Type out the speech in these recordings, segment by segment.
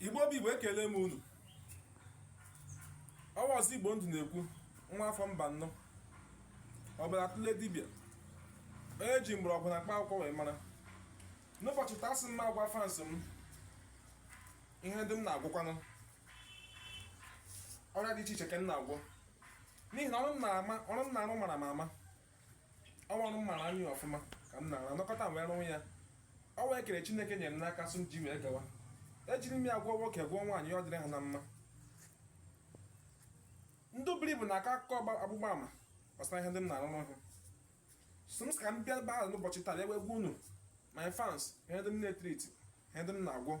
Igbo bụ Igbo, ekele m unu. Ọwaọzọ Igbo ndụ na-ekwu, nwa afọ Mbano ọbara tụle dibịa onye ji mgbọrọgwụ na mkpa akwụkwọ wee mara. N'ụbọchị taa sị m agwa fans m ihe ndị m na-agwụkwanụ, ọrịa dị iche iche ka m na-agwọ, n'ihi na ọrụ m na-arụ mara m ama. Ọrụ m mara anya ọfụma ka m na-arụ, nọkọta wee rụọ ya. Ọ wee kere Chineke nyere m n'aka sụ m ji wee gawa. Ejiri m ya gwọ nwoke gwọ nwaanyị, ọ dịrị ha na mma. Ndị buru ibu na-akọ akụkọ agbụgba ama gbasara ihe ndị m na-arụ n'ọhịa. So m sị ka m bịa ebe ahụ n'ụbọchị taa wee gwa unu my fans ihe ndị m na-etriti, ihe ndị m na-agwọ.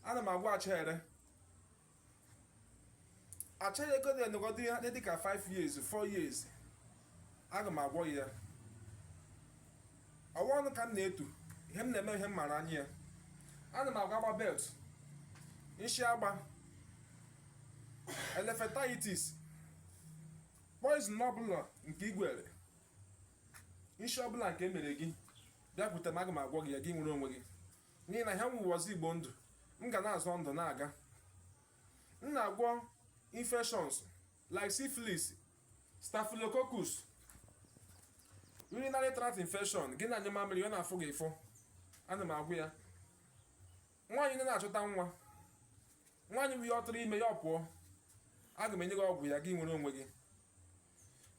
Ana m agwọ achaere ego na-enogodi ya dị ka 5 years 4 years. Aga m agwọ ya. Ọwa ọnụ ka m na-etu ihe m na-eme, ihe m mara anya ya. Ana m agba belt, nshi agba, elephantitis, poison ọbụla nke igwere, nshi ọbụla nke emere gị, bịakwute m, aga m agwọ gị ya, gị nwere onwe gị. N'ihi na ihe m wụwọzi Igbo ndụ, m ga na-azọ ndụ na-aga. M na-agwọ infections like syphilis, staphylococcus, urinary tract infection, gị na-anya mamịrị ọ na-afụ gị ịfụ. Ana m agwọ ya. Nwaanyị na-achọta nwa, nwaanyị bụ ya ọ tụrụ ime ya ọ pụọ, aga m enye gị ọgwụ ya, gị nwere onwe gị.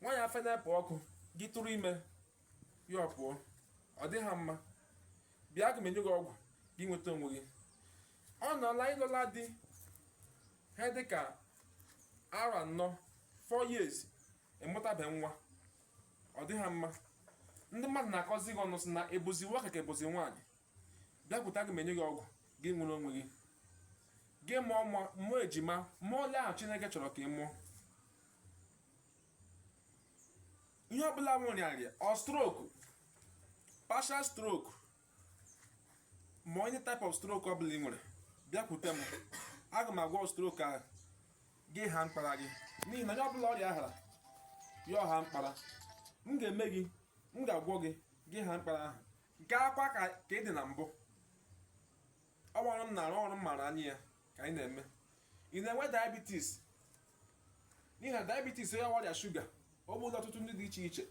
Nwaanyị afọ na-epe ọkụ, gị tụrụ ime ya ọ pụọ, ọ dị ha mma, bịa aga m enye gị ọgwụ, gị nweta onwe gị. Ọ nọla ịlụla di ha dị ka ara 4 years ịmụtabeghị nwa, ọ dị ha mma. Ndị mmadụ na-akọzi gị ọnụ sị na ebuzi nwoke ka ebuzi nwaanyị. Bịakwute aga m enye gị ọgwụ, gị nwere onwe gị. Gị mụọ ejima, mụọ ole ahụ Chineke chọrọ ka ị mụọ. Ihe ọbụla nwere arịa, ọ stroke, partial stroke, ma onye type of stroke ọbụla ị nwere, bịakwute m, aga m agwọ stroke ahụ, gị ha mkpara gị. N'ihi na onye ọbụla ọrịa ahara ya ọha mkpara, m ga-eme gị, m ga-agwọ gị, gị ha mkpara ahụ. Nke akwa ka ị dị na mbụ. Ọrụ m na-arụ, ọrụ m mara anya ya ka anyị na-eme. Ị na-enwe diabetes, n'ihi na diabetes onye ọrịa shuga ọ bụla ọtụtụ ndị dị iche iche.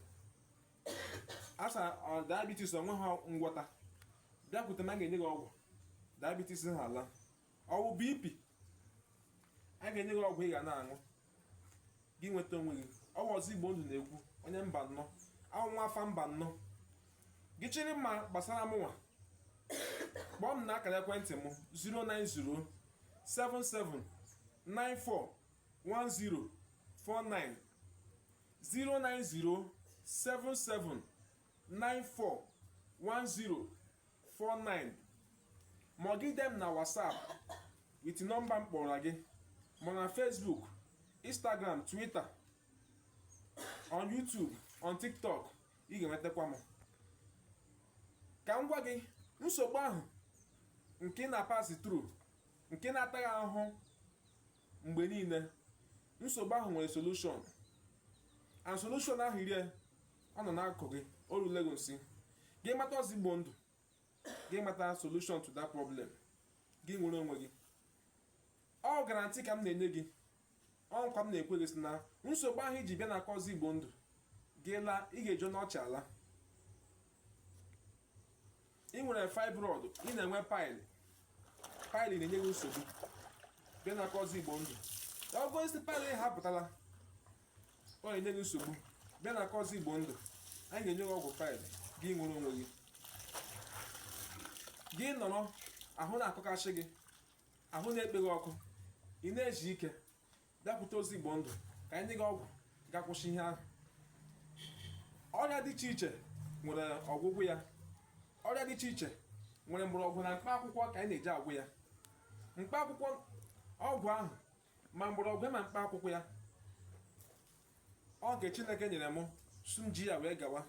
Asa diabetes onwe ha ngwọta, bịakwute m, a ga-enye gị ọgwụ diabetes ha ala. Ọwụ BP, a ga-enye gị ọgwụ ị ga na-aṅụ, gị nweta onwe gị. Ọwaọzọ Igbo ndụ na-ekwu, onye Mbano, ahụ nwa afa Mbano. Gị chịrị mma gbasara mụnwa, kpọọ m na akara ekwentị m 09077941049, 09077941049, ma ọ gị dem na WhatsApp with nọmba m kpọrọ gị, ma na Facebook, Instagram, Twitter, on YouTube, on TikTok, ị ga-enwetakwa m. Ka m gwa gị nsogbu ahụ nke na-pass through, nke na-ataghị ahụhụ mgbe niile. Nsogbu ahụ nwere solution, and solution ahụ rie ọ nọ n'akụkụ gị, o rule gị nsi. Gị mata ọzọ Igbo ndụ, gị mata solution to that problem, gị nwere onwe gị. Ọ garanti ka m na-enye gị, ọ nkwa m na-ekwe gị si na nsogbu ahụ iji bịa na akọzi Igbo ndụ gị laa, ị ga-ejo n'ọchị ala. Ị nwere fibroid, ị na-enwe pile na-enye gị nsogbu, bịa na akọzi Igbo ndụ. Ọgụ isi pile ha pụtara, ọ na-enye gị nsogbu, bịa na akọzi Igbo ndụ, anyị ga-enye gị ọgwụ pile, gị nwere onwe gị. Gị nọrọ, ahụ na-akọkasị gị, ahụ na-ekpe gị ọkụ, ị na-eji ike, bịakwute ozi Igbo ndụ ka anyị nye gị ọgwụ ga-akwụsị ihe ahụ. Ọrịa dị iche iche nwere ọgwụgwụ ya. Ọrịa dị iche iche nwere mgbọrọgwụ na mkpa akwụkwọ ka anyị na-eji agwụ ya. Mkpa akwụkwọ ọgwụ ahụ, ma mgbọrọgwụ ma mkpa akwụkwọ ya, ọ nke Chineke nyere m sụ m ji ya wee gawa.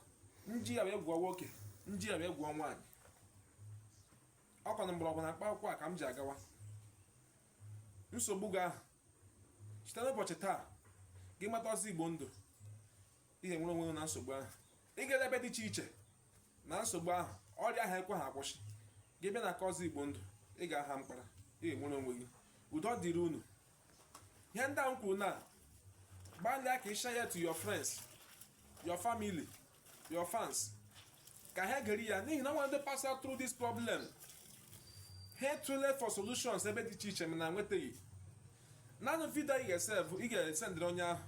Nji ya wee gwụọ nwoke, nji ya wee gwụọ nwaanyị. Ọ kwana mgbọrọgwụ na mkpa akwụkwọ a ka m ji agawa. Nsogbu gị ahụ site n'ụbọchị taa, gị mata ọzọ Igbo ndụ, ị ga-enwere onwe gị na nsogbu ahụ. Ị ga ebe dị iche iche na nsogbu ahụ, ọrịa ahụ ekwe ha akwụsị. Gị bịa na akọzi Igbo ndụ, ị ga-aha mkpara, ị ga-enwere onwe gị. udo dịrị unu. Ihe ndị a m kwuru na gbalịa ka ị share to your friends, your family, your fans, ka ha gere ya, n'ihi na ndị pass through this problem ha tụlee for solutions ebe dị iche iche mana nwetaghị. Naanị vidio ị ga-esendịrị onye ahụ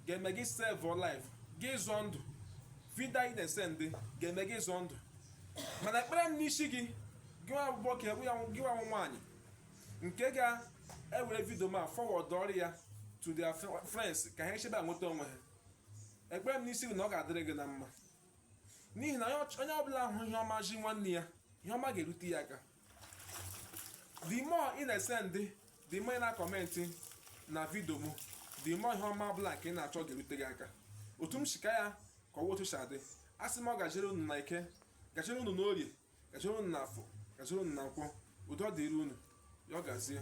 ga-eme gị save your life, gị zụọ ndụ. Vidio ị na-esendị ga-eme gị zụọ ndụ. Mana ekpere m n'isi gị, gị nwa nwoke, gị nwa nwaanyị nke ga-ewere vidio ma forward ọrụ ya to their friends ka ha echebe nweta onwe ha. Ekpere m n'isi gị na ọ ga-adịrị gị na mma, n'ihi na onye ọbụla hụ ihe ọma ji nwanne ya, ihe ọma ga-erute ya aka. The more ị na-esendị, the more ị na-akọmentị na vidio m, the more ihe ọma ọbụla nke ị na-achọ ga-erute gị aka. Otu m shika ya ka ọwa otu si adị, a sị m ọ gajere unu na Eke, gajere unu na Orie, gajere unu na Afọ, gajere unu na Nkwọ. Udo dịrị unu, ya ọ gazie.